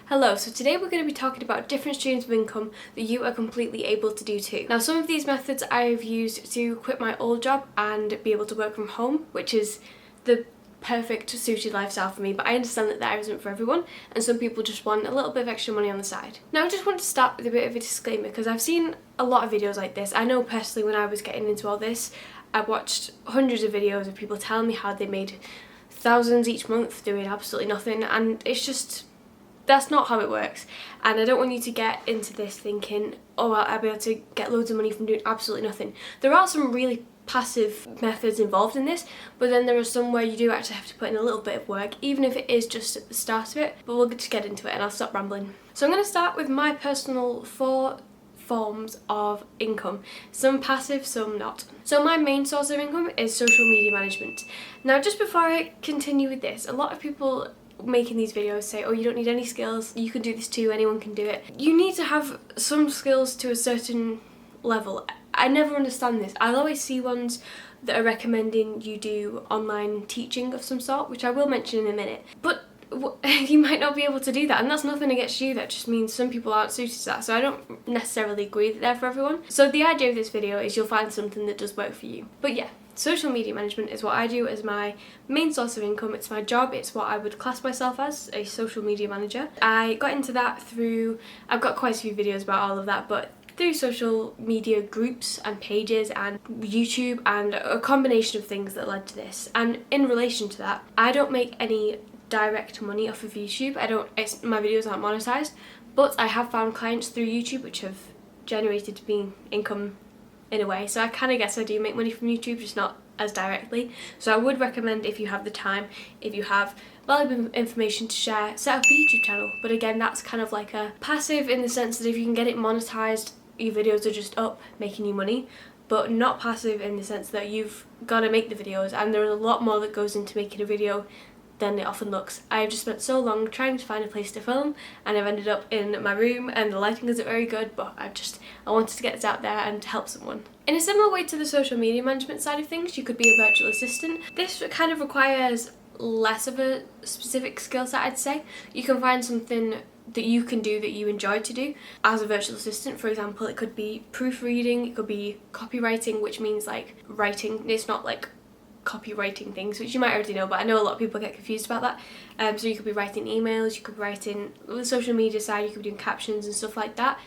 Hello, so today we're going to be talking about different streams of income that you are completely able to do too. Now, some of these methods I've used to quit my old job and be able to work from home, which is the perfect suited lifestyle for me, but I understand that that isn't for everyone, and some people just want a little bit of extra money on the side. Now, I just want to start with a bit of a disclaimer because I've seen a lot of videos like this. I know personally when I was getting into all this, I watched hundreds of videos of people telling me how they made thousands each month doing absolutely nothing, and it's just, that's not how it works. And I don't want you to get into this thinking, oh, I'll be able to get loads of money from doing absolutely nothing. There are some really passive methods involved in this, but then there are some where you do actually have to put in a little bit of work, even if it is just at the start of it. But we'll just get into it and I'll stop rambling. So I'm going to start with my personal 4 forms of income, some passive, some not. So my main source of income is social media management. Now, just before I continue with this, a lot of people making these videos say, oh, you don't need any skills, you can do this too, anyone can do it. You need to have some skills to a certain level. I never understand this. I'll always see ones that are recommending you do online teaching of some sort, which I will mention in a minute, but you might not be able to do that, and that's nothing against you. That just means some people aren't suited to that, so I don't necessarily agree that they're for everyone. So the idea of this video is you'll find something that does work for you. But yeah, social media management is what I do as my main source of income. It's my job. It's what I would class myself as, a social media manager. I got into that through, I've got quite a few videos about all of that, but through social media groups and pages and YouTube and a combination of things that led to this. And in relation to that, I don't make any direct money off of YouTube. My videos aren't monetized, but I have found clients through YouTube which have generated me income in a way. So I kind of guess I do make money from YouTube, just not as directly. So I would recommend, if you have the time, if you have valuable information to share, set up a YouTube channel. But again, that's kind of like a passive in the sense that if you can get it monetized, your videos are just up making you money, but not passive in the sense that you've got to make the videos, and there is a lot more that goes into making a video than it often looks. I've just spent so long trying to find a place to film, and I've ended up in my room, and the lighting isn't very good, but I wanted to get this out there and help someone. In a similar way to the social media management side of things, you could be a virtual assistant. This kind of requires less of a specific skill set, I'd say. You can find something that you can do that you enjoy to do as a virtual assistant. For example, it could be proofreading, it could be copywriting, which means like writing. It's not like copywriting things, which you might already know, but I know a lot of people get confused about that. So you could be writing emails, you could be writing the social media side, you could be doing captions and stuff like that.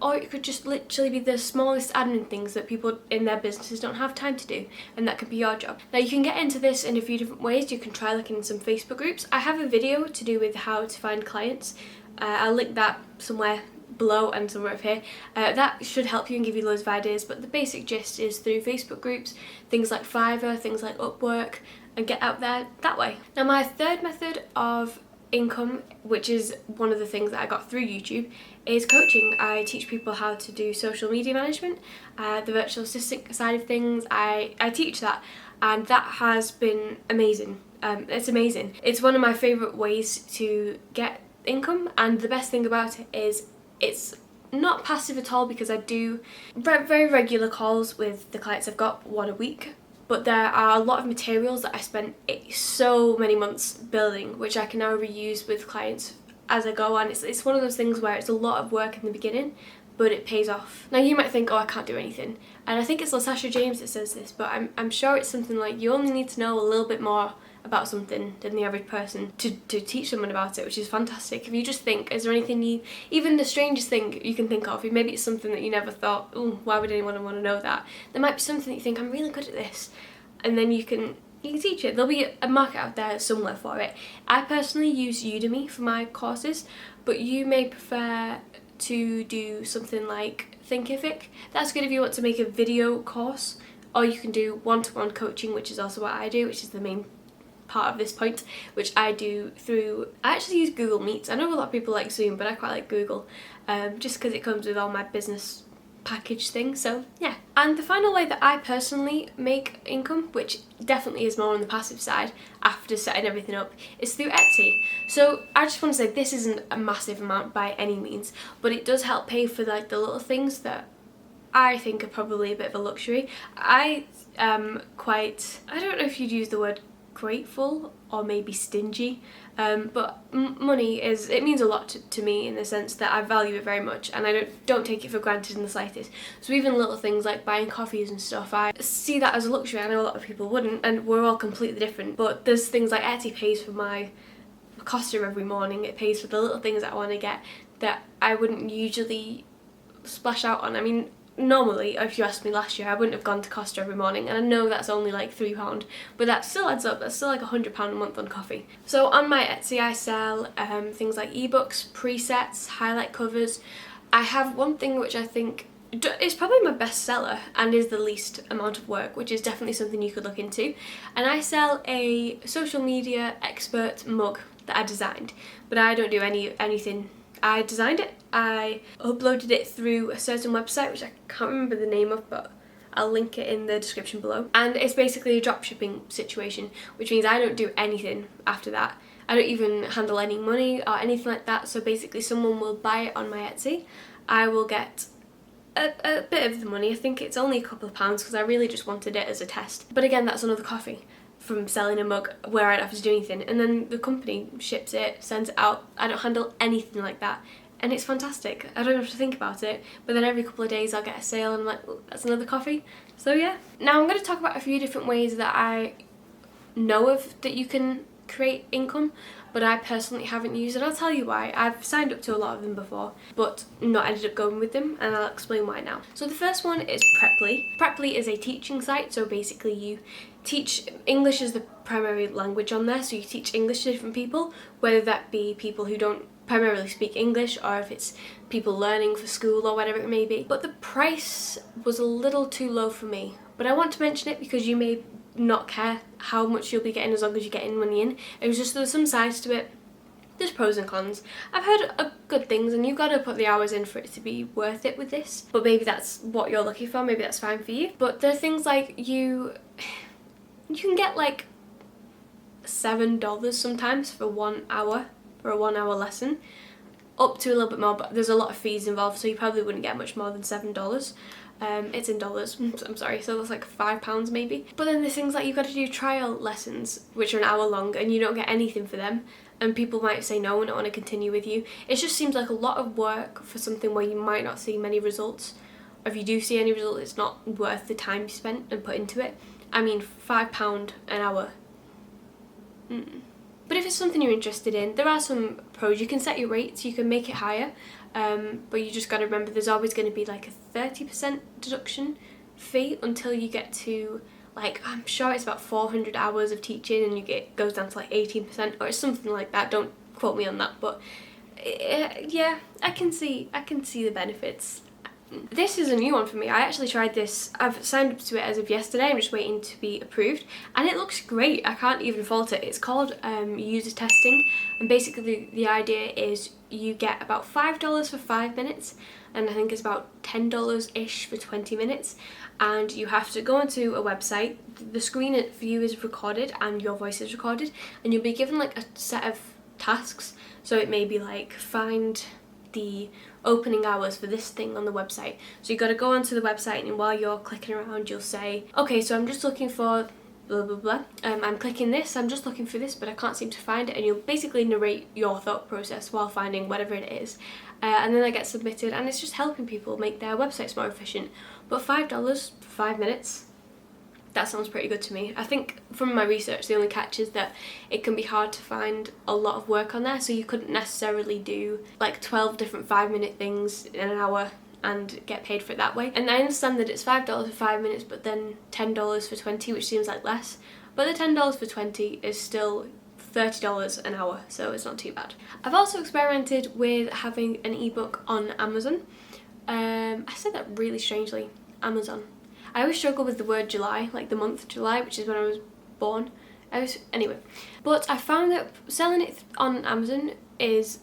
Or it could just literally be the smallest admin things that people in their businesses don't have time to do, and that could be your job. Now, you can get into this in a few different ways. You can try looking in some Facebook groups. I have a video to do with how to find clients. I'll link that somewhere below and somewhere up here. That should help you and give you loads of ideas, but the basic gist is through Facebook groups, things like Fiverr, things like Upwork, and get out there that way. Now, my third method of income, which is one of the things that I got through YouTube, is coaching. I teach people how to do social media management, the virtual assistant side of things. I teach that, and that has been amazing. It's amazing. It's one of my favourite ways to get income, and the best thing about it is it's not passive at all, because I do very regular calls with the clients. I've got one a week, but there are a lot of materials that I spent so many months building, which I can now reuse with clients as I go on. It's one of those things where it's a lot of work in the beginning, but it pays off. Now, you might think, oh, I can't do anything, and I think it's LaSasha James that says this, but I'm sure it's something like you only need to know a little bit more about something than the average person to teach someone about it, which is fantastic. If you just think, is there anything even the strangest thing you can think of, maybe it's something that you never thought, oh, why would anyone want to know that? There might be something that you think, I'm really good at this, and then you can teach it. There'll be a market out there somewhere for it. I personally use Udemy for my courses, but you may prefer to do something like Thinkific. That's good if you want to make a video course, or you can do one-to-one coaching, which is also what I do, which is the main part of this point, which I do through, I actually use Google Meets. I know a lot of people like Zoom, but I quite like Google, just because it comes with all my business package thing. So yeah. And the final way that I personally make income, which definitely is more on the passive side after setting everything up, is through Etsy. So I just want to say this isn't a massive amount by any means, but it does help pay for like the little things that I think are probably a bit of a luxury. I am quite, I don't know if you'd use the word grateful or maybe stingy. But money it means a lot to me, in the sense that I value it very much, and I don't take it for granted in the slightest. So even little things like buying coffees and stuff, I see that as a luxury. I know a lot of people wouldn't, and we're all completely different. But there's things like Etsy pays for my Costa every morning. It pays for the little things that I want to get that I wouldn't usually splash out on. I mean, normally, if you asked me last year, I wouldn't have gone to Costa every morning, and I know that's only like £3, but that still adds up. That's still like £100 a month on coffee. So on my Etsy, I sell things like ebooks, presets, highlight covers. I have one thing which I think is probably my best seller and is the least amount of work, which is definitely something you could look into. And I sell a social media expert mug that I designed, but I don't do anything. I designed it, I uploaded it through a certain website which I can't remember the name of, but I'll link it in the description below. And it's basically a dropshipping situation, which means I don't do anything after that. I don't even handle any money or anything like that. So basically someone will buy it on my Etsy. I will get a bit of the money. I think it's only a couple of pounds because I really just wanted it as a test. But again, that's another coffee from selling a mug where I don't have to do anything, and then the company ships it, sends it out. I don't handle anything like that, and it's fantastic. I don't have to think about it, but then every couple of days I'll get a sale and I'm like, oh, that's another coffee. So yeah. Now I'm going to talk about a few different ways that I know of that you can create income, but I personally haven't used it. I'll tell you why. I've signed up to a lot of them before, but not ended up going with them, and I'll explain why now. So the first one is Preply. Preply is a teaching site, so basically you teach English as the primary language on there, so you teach English to different people, whether that be people who don't primarily speak English, or if it's people learning for school or whatever it may be. But the price was a little too low for me, but I want to mention it because you may not care how much you'll be getting as long as you're getting money in. It was just, there was some sides to it. There's pros and cons. I've heard good things, and you've got to put the hours in for it to be worth it with this, but maybe that's what you're looking for, maybe that's fine for you. But there are things like you can get like $7 sometimes for 1 hour, for a 1 hour lesson, up to a little bit more, but there's a lot of fees involved, so you probably wouldn't get much more than $7. It's in dollars, I'm sorry, so that's like £5 maybe. But then there's things like you've got to do trial lessons, which are an hour long, and you don't get anything for them, and people might say no and don't want to continue with you. It just seems like a lot of work for something where you might not see many results. Or if you do see any results, it's not worth the time you spent and put into it. I mean, £5 an hour. But if it's something you're interested in, there are some pros. You can set your rates, you can make it higher, but you just got to remember there's always going to be like a 30% deduction fee until you get to, like, I'm sure it's about 400 hours of teaching, and goes down to like 18%, or it's something like that. Don't quote me on that, but yeah, I can see the benefits. This is a new one for me. I actually tried this. I've signed up to it as of yesterday. I'm just waiting to be approved, and it looks great. I can't even fault it. It's called user testing, and basically the idea is you get about $5 for 5 minutes, and I think it's about $10-ish for 20 minutes, and you have to go onto a website. The screen view is recorded and your voice is recorded, and you'll be given like a set of tasks. So it may be like, find the opening hours for this thing on the website. So you got to go onto the website, and while you're clicking around you'll say, okay, so I'm just looking for blah blah blah, I'm clicking this, I'm just looking for this, but I can't seem to find it, and you'll basically narrate your thought process while finding whatever it is, and then that gets submitted, and it's just helping people make their websites more efficient. But $5 for 5 minutes, that sounds pretty good to me. I think from my research the only catch is that it can be hard to find a lot of work on there, so you couldn't necessarily do like 12 different 5-minute things in an hour and get paid for it that way. And I understand that it's $5 for 5 minutes, but then $10 for 20, which seems like less, but the $10 for 20 is still $30 an hour, so it's not too bad. I've also experimented with having an ebook on Amazon. I said that really strangely, Amazon. I always struggle with the word July, like the month July, which is when I was born. Anyway, but I found that selling it on Amazon is,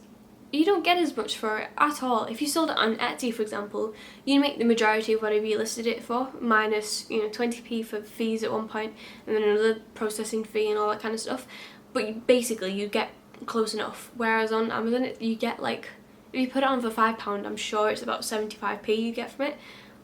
you don't get as much for it at all. If you sold it on Etsy, for example, you make the majority of whatever you listed it for, minus 20p for fees at one point, and then another processing fee and all that kind of stuff. But you get close enough. Whereas on Amazon, you get like, if you put it on for £5, I'm sure it's about 75p you get from it,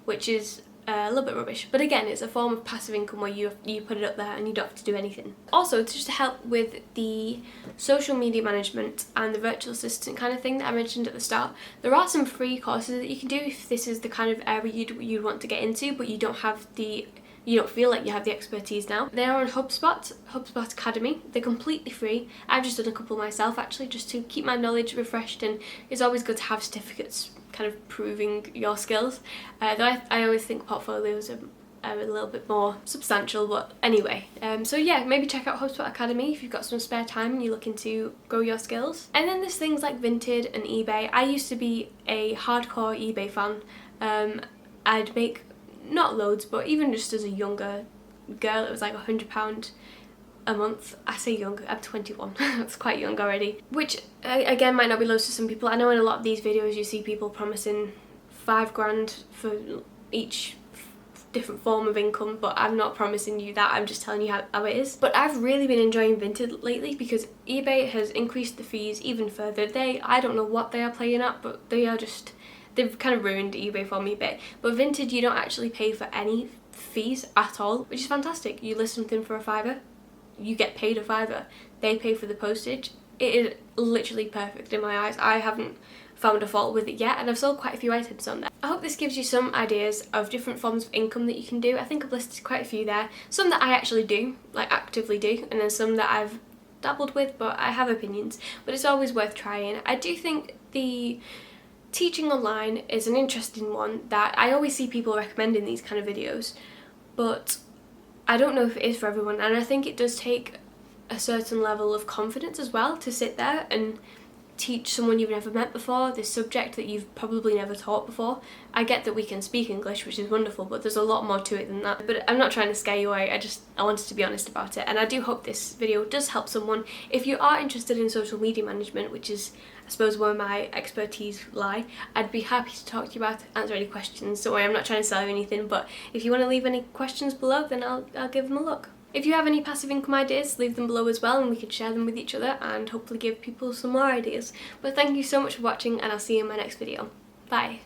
which is a little bit rubbish, but again, it's a form of passive income where you put it up there and you don't have to do anything. Also, to just help with the social media management and the virtual assistant kind of thing that I mentioned at the start, there are some free courses that you can do if this is the kind of area you'd want to get into, but you don't feel like you have the expertise now. They are on HubSpot Academy. They're completely free. I've just done a couple myself actually, just to keep my knowledge refreshed, and it's always good to have certificates kind of proving your skills. Though I always think portfolios are a little bit more substantial, but anyway. So yeah, maybe check out HubSpot Academy if you've got some spare time and you're looking to grow your skills. And then there's things like Vinted and eBay. I used to be a hardcore eBay fan. I'd make not loads, but even just as a younger girl, it was like £100 a month. I say young, I'm 21, that's quite young already. Which again might not be loads to some people. I know in a lot of these videos you see people promising £5 for each different form of income, but I'm not promising you that, I'm just telling you how it is. But I've really been enjoying Vinted lately because eBay has increased the fees even further. I don't know what they are playing at, but they've kind of ruined eBay for me a bit. But Vinted, you don't actually pay for any fees at all, which is fantastic. You list something for £5, you get paid £5, they pay for the postage. It is literally perfect in my eyes. I haven't found a fault with it yet, and I've sold quite a few items on there. I hope this gives you some ideas of different forms of income that you can do. I think I've listed quite a few there. Some that I actually do, like actively do, and then some that I've dabbled with, but I have opinions. But it's always worth trying. I do think the teaching online is an interesting one that I always see people recommending these kind of videos, but I don't know if it is for everyone, and I think it does take a certain level of confidence as well to sit there and teach someone you've never met before this subject that you've probably never taught before. I get that we can speak English, which is wonderful, but there's a lot more to it than that. But I'm not trying to scare you away, I wanted to be honest about it, and I do hope this video does help someone. If you are interested in social media management, which is I suppose where my expertise lie, I'd be happy to talk to you about it, answer any questions. Don't worry, I'm not trying to sell you anything, but if you want to leave any questions below, then I'll give them a look. If you have any passive income ideas, leave them below as well, and we can share them with each other and hopefully give people some more ideas. But thank you so much for watching, and I'll see you in my next video. Bye!